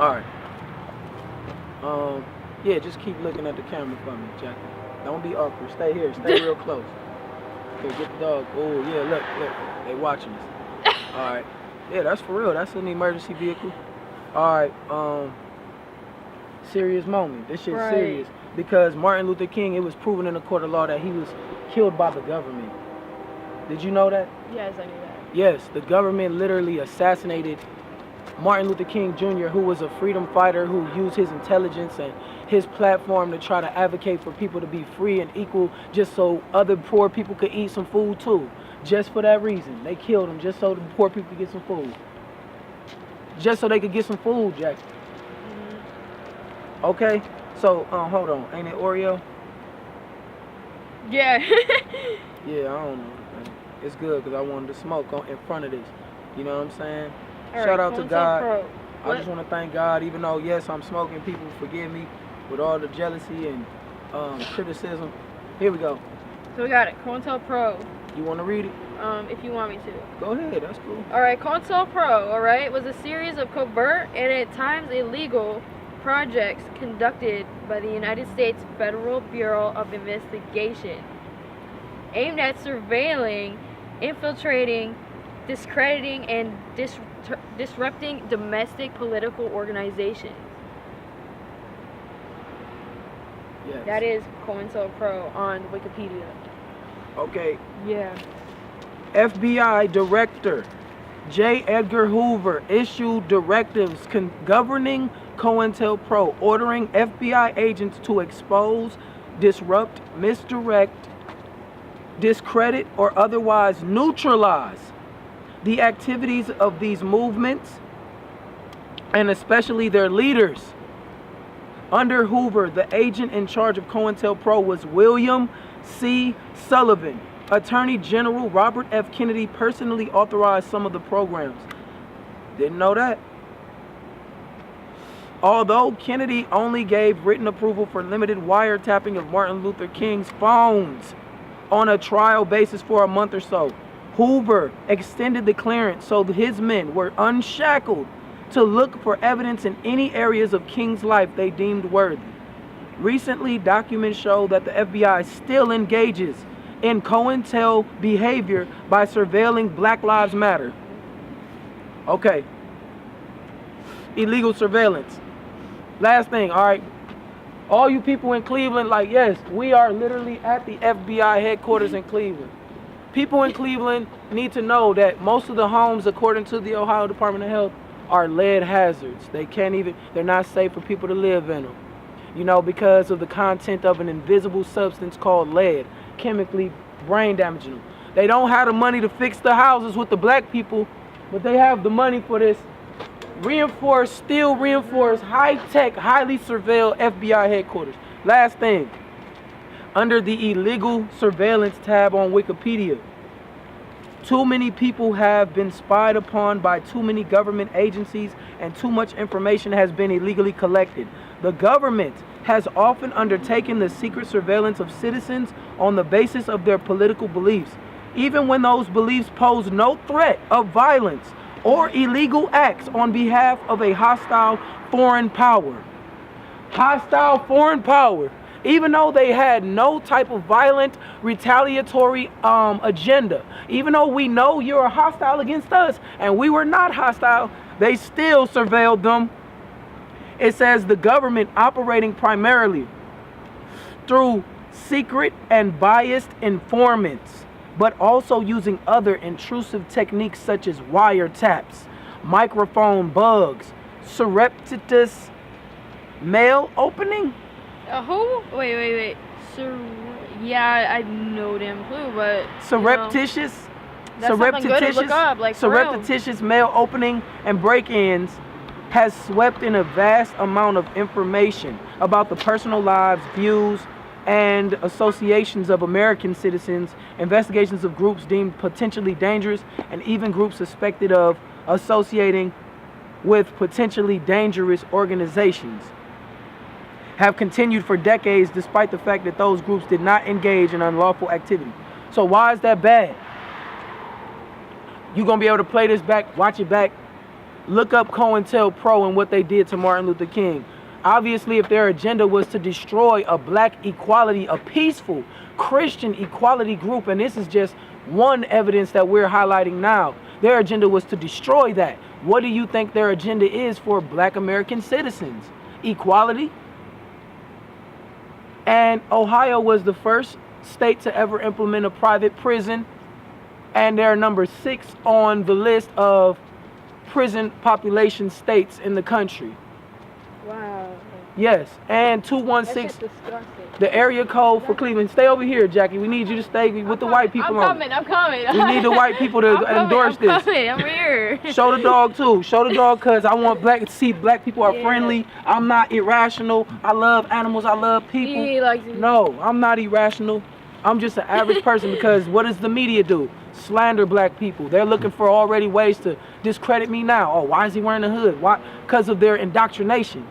All right. Yeah, just keep looking at the camera for me, Jackie. Don't be awkward. Stay here. Stay real close. Okay, get the dog. Oh, yeah, look. They watching us. All right. Yeah, that's for real. That's an emergency vehicle. All right. Serious moment. This shit's serious. Because Martin Luther King, it was proven in a court of law that he was killed by the government. Did you know that? Yes, I knew that. Yes, the government literally assassinated Martin Luther King Jr., who was a freedom fighter who used his intelligence and his platform to try to advocate for people to be free and equal, just so other poor people could eat some food too. Just for that reason. They killed him just so the poor people could get some food. Just so they could get some food, Jack. Mm-hmm. Okay, so hold on. Ain't it Oreo? Yeah. Yeah, I don't know. It's good because I wanted to smoke in front of this. You know what I'm saying? All Shout right, out to God. Pro. I just want to thank God, even though, yes, I'm smoking, people forgive me with all the jealousy and criticism. Here we go. So we got it. COINTELPRO. You want to read it? If you want me to. Go ahead, that's cool. All right, COINTELPRO, all right, was a series of covert and at times illegal projects conducted by the United States Federal Bureau of Investigation aimed at surveilling, infiltrating, discrediting, and disrupting domestic political organizations. Yes. That is COINTELPRO on Wikipedia. Okay. Yeah. FBI Director J. Edgar Hoover issued directives governing COINTELPRO, ordering FBI agents to expose, disrupt, misdirect, discredit, or otherwise neutralize the activities of these movements, and especially their leaders. Under Hoover, the agent in charge of COINTELPRO was William C. Sullivan. Attorney General Robert F. Kennedy personally authorized some of the programs. Didn't know that. Although Kennedy only gave written approval for limited wiretapping of Martin Luther King's phones on a trial basis for a month or so, Hoover extended the clearance so that his men were unshackled to look for evidence in any areas of King's life they deemed worthy. Recently, documents show that the FBI still engages in COINTEL behavior by surveilling Black Lives Matter. Okay. Illegal surveillance. Last thing, all right. All you people in Cleveland, like, yes, we are literally at the FBI headquarters in Cleveland. People in Cleveland need to know that most of the homes, according to the Ohio Department of Health, are lead hazards. They're not safe for people to live in them. You know, because of the content of an invisible substance called lead, chemically brain damaging them. They don't have the money to fix the houses with the black people, but they have the money for this steel reinforced, high-tech, highly surveilled FBI headquarters. Last thing, under the illegal surveillance tab on Wikipedia, too many people have been spied upon by too many government agencies, and too much information has been illegally collected. The government has often undertaken the secret surveillance of citizens on the basis of their political beliefs, even when those beliefs pose no threat of violence or illegal acts on behalf of a hostile foreign power. Hostile foreign power. Even though they had no type of violent, retaliatory agenda. Even though we know you're hostile against us and we were not hostile, they still surveilled them. It says the government operating primarily through secret and biased informants, but also using other intrusive techniques such as wiretaps, microphone bugs, surreptitious mail opening. Who? Wait. Yeah, I know them clue, but Surreptitious. That's something good to look up, like surreptitious mail opening and break-ins has swept in a vast amount of information about the personal lives, views, and associations of American citizens, investigations of groups deemed potentially dangerous, and even groups suspected of associating with potentially dangerous organizations have continued for decades despite the fact that those groups did not engage in unlawful activity. So why is that bad? You're going to be able to play this back, watch it back Look up COINTELPRO and what they did to Martin Luther King. Obviously, if their agenda was to destroy a black equality, a peaceful Christian equality group, and this is just one evidence that we're highlighting now, their agenda was to destroy that. What do you think their agenda is for black American citizens? Equality? And Ohio was the first state to ever implement a private prison, and they're number 6 on the list of prison population states in the country. Wow. Yes, and That's 216, just disgusting. the area code for Cleveland. Stay over here, Jackie. We need you to stay with the white people on. I'm coming. We need the white people to endorse this. I'm here. Show the dog too. Show the dog, because I want to see black people are friendly. I'm not irrational. I love animals. I love people. He likes it. No, I'm not irrational. I'm just an average person, because what does the media do? Slander black people. They're looking for already ways to discredit me now. Oh, why is he wearing a hood? Why? Because of their indoctrination.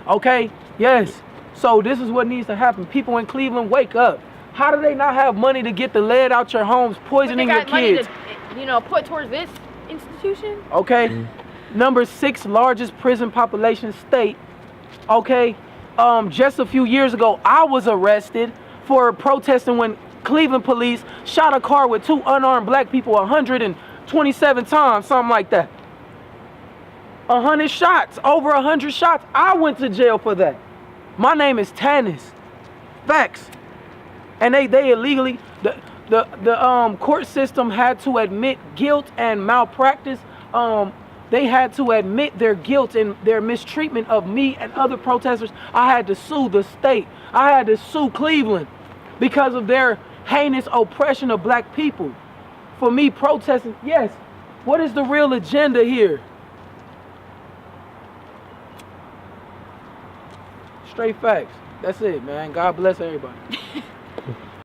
Okay? Yes. So this is what needs to happen. People in Cleveland, wake up. How do they not have money to get the lead out your homes, poisoning your kids? Money to, put towards this institution? Okay? Number 6 largest prison population state. Okay? Just a few years ago, I was arrested for protesting when Cleveland police shot a car with 2 unarmed black people 127 times, something like that. 100 shots, over 100 shots. I went to jail for that. My name is TANIS. Facts. And they illegally, the court system had to admit guilt and malpractice. They had to admit their guilt and their mistreatment of me and other protesters. I had to sue the state. I had to sue Cleveland because of their heinous oppression of black people. For me protesting, yes. What is the real agenda here? Straight facts. That's it, man. God bless everybody.